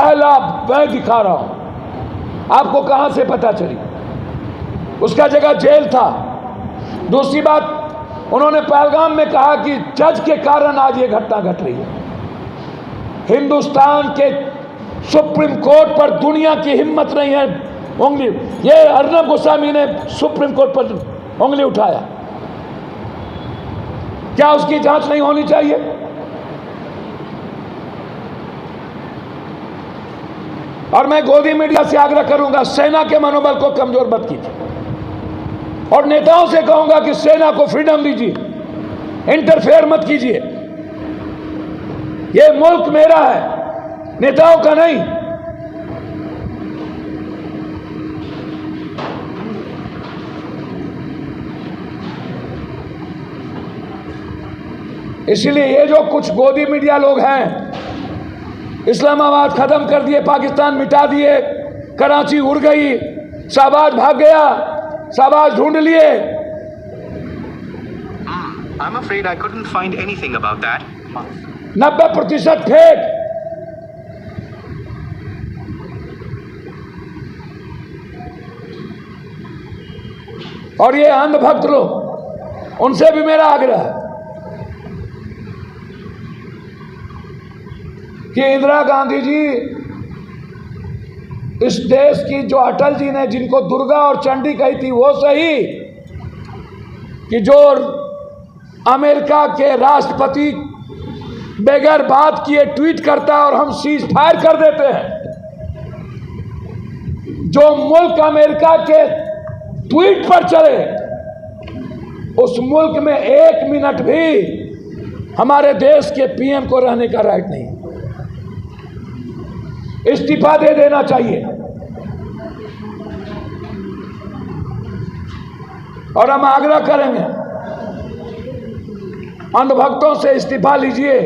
पहला मैं दिखा रहा हूं। आपको कहां से पता चली? उसका जगह जेल था। दूसरी बात, उन्होंने पहलगाम में कहा कि जज के कारण आज ये घटना घट रही है। हिंदुस्तान के सुप्रीम कोर्ट पर दुनिया की हिम्मत नहीं है उंगली, ये अर्नब गोस्वामी ने सुप्रीम कोर्ट पर उंगली उठाया। क्या उसकी जांच नहीं होनी चाहिए? और मैं गोदी मीडिया से आग्रह करूंगा, सेना के मनोबल को कमजोर मत कीजिए और नेताओं से कहूंगा कि सेना को फ्रीडम दीजिए, इंटरफेयर मत कीजिए। ये मुल्क मेरा है, नेताओं का नहीं। इसलिए ये जो कुछ गोदी मीडिया लोग हैं, इस्लामाबाद खत्म कर दिए, पाकिस्तान मिटा दिए, कराची उड़ गई, शाहबाज भाग गया, शाहबाज ढूंढ लिए। I'm afraid I couldn't find anything about that. 90% fake. और ये अंधभक्त लोग, उनसे भी मेरा आग्रह है कि इंदिरा गांधी जी इस देश की, जो अटल जी ने जिनको दुर्गा और चंडी कही थी वो सही, कि जो अमेरिका के राष्ट्रपति बगैर बात किए ट्वीट करता है और हम सीज फायर कर देते हैं। जो मुल्क अमेरिका के ट्वीट पर चले, उस मुल्क में 1 मिनट भी हमारे देश के पीएम को रहने का राइट नहीं। इस्तीफा दे देना चाहिए। और हम आग्रह करेंगे अंधभक्तों से, इस्तीफा लीजिए।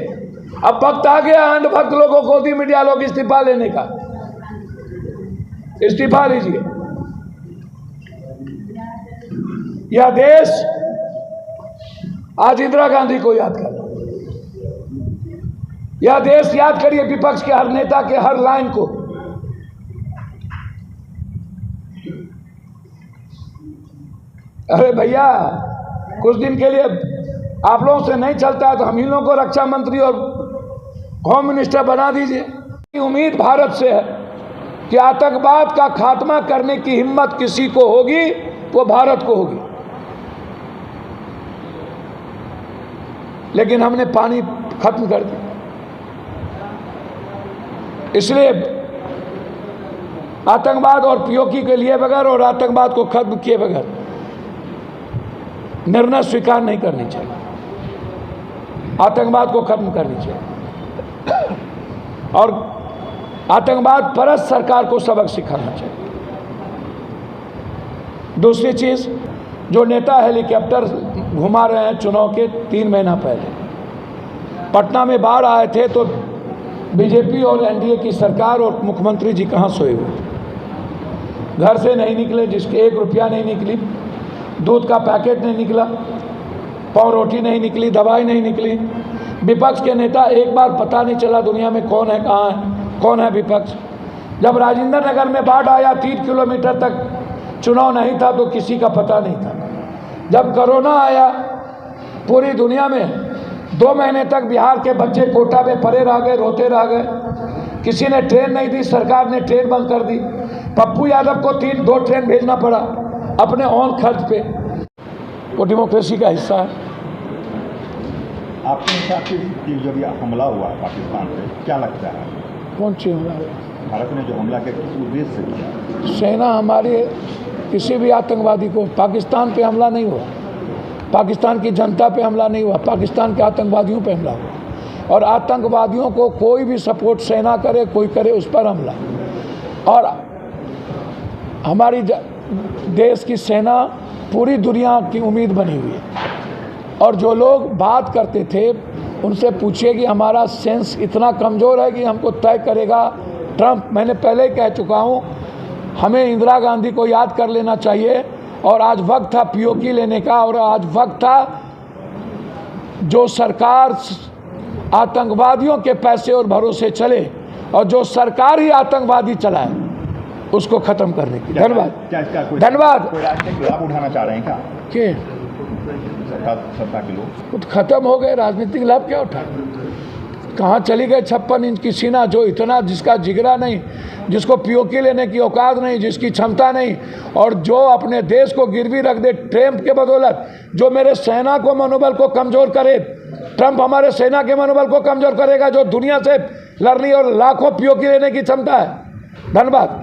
अब वक्त आ गया अंधभक्त लोगों को, गोदी मीडिया लोग, इस्तीफा लेने का। इस्तीफा लीजिए। यह देश आज इंदिरा गांधी को याद कर, यह देश याद करिए विपक्ष के हर नेता के हर लाइन को। अरे भैया, कुछ दिन के लिए आप लोगों से नहीं चलता है तो हम इन लोगों को रक्षा मंत्री और होम मिनिस्टर बना दीजिए। उम्मीद भारत से है कि आतंकवाद का खात्मा करने की हिम्मत किसी को होगी, वो भारत को होगी। लेकिन हमने पानी खत्म कर दिया। इसलिए आतंकवाद और पीओके के लिए बगैर और आतंकवाद को खत्म किए बगैर निर्णय स्वीकार नहीं करनी चाहिए। आतंकवाद को खत्म करनी चाहिए और आतंकवाद परस्त सरकार को सबक सिखाना चाहिए। दूसरी चीज, जो नेता हेलीकॉप्टर घुमा रहे हैं चुनाव के 3 महीना पहले, पटना में बाढ़ आए थे तो बीजेपी और एनडीए की सरकार और मुख्यमंत्री जी कहाँ सोए हुए, घर से नहीं निकले, जिसके 1 रुपया नहीं निकली, दूध का पैकेट नहीं निकला, पाव रोटी नहीं निकली, दवाई नहीं निकली। विपक्ष के नेता, एक बार पता नहीं चला दुनिया में कौन है, कहाँ है, कौन है विपक्ष। जब राजेंद्र नगर में बाढ़ आया, 3 किलोमीटर तक चुनाव नहीं था तो किसी का पता नहीं था। जब कोरोना आया, पूरी दुनिया में 2 महीने तक बिहार के बच्चे कोटा में पड़े रह गए, रोते रह गए। किसी ने ट्रेन नहीं दी, सरकार ने ट्रेन बंद कर दी। पप्पू यादव को 2 ट्रेन भेजना पड़ा अपने ऑन खर्च पे। वो डेमोक्रेसी का हिस्सा है। आपके हिसाब से जब यह हमला हुआ पाकिस्तान पे, क्या लगता है? कौन सी हमला हुआ? भारत ने जो हमला किया किस उद्देश्य से किया? सेना हमारे किसी भी आतंकवादी को, पाकिस्तान पे हमला नहीं हुआ, पाकिस्तान की जनता पे हमला नहीं हुआ, पाकिस्तान के आतंकवादियों पे हमला हुआ। और आतंकवादियों को कोई भी सपोर्ट सेना करे, कोई करे, उस पर हमला। और हमारी देश की सेना पूरी दुनिया की उम्मीद बनी हुई है। और जो लोग बात करते थे उनसे पूछिए कि हमारा सेंस इतना कमज़ोर है कि हमको तय करेगा ट्रंप। मैंने पहले ही कह चुका हूँ, हमें इंदिरा गांधी को याद कर लेना चाहिए। और आज वक्त था पीओके लेने का, और आज वक्त था जो सरकार आतंकवादियों के पैसे और भरोसे चले और जो सरकार ही आतंकवादी चलाए उसको खत्म करने की। धन्यवाद। क्या इसका कोई धन्यवाद। कोई राजनीतिक लाभ उठाना चाह रहे हैं क्या के सत्ता के लोग? खुद खत्म हो गए, राजनीतिक लाभ क्या उठाए? कहाँ चली गए 56 इंच की सीना, जो इतना, जिसका जिगरा नहीं, जिसको पीओके लेने की औकात नहीं, जिसकी क्षमता नहीं, और जो अपने देश को गिरवी रख दे ट्रंप के बदौलत, जो मेरे सेना को मनोबल को कमज़ोर करे। ट्रंप हमारे सेना के मनोबल को कमज़ोर करेगा, जो दुनिया से लड़ रही और लाखों पीओके लेने की क्षमता है। धन्यवाद।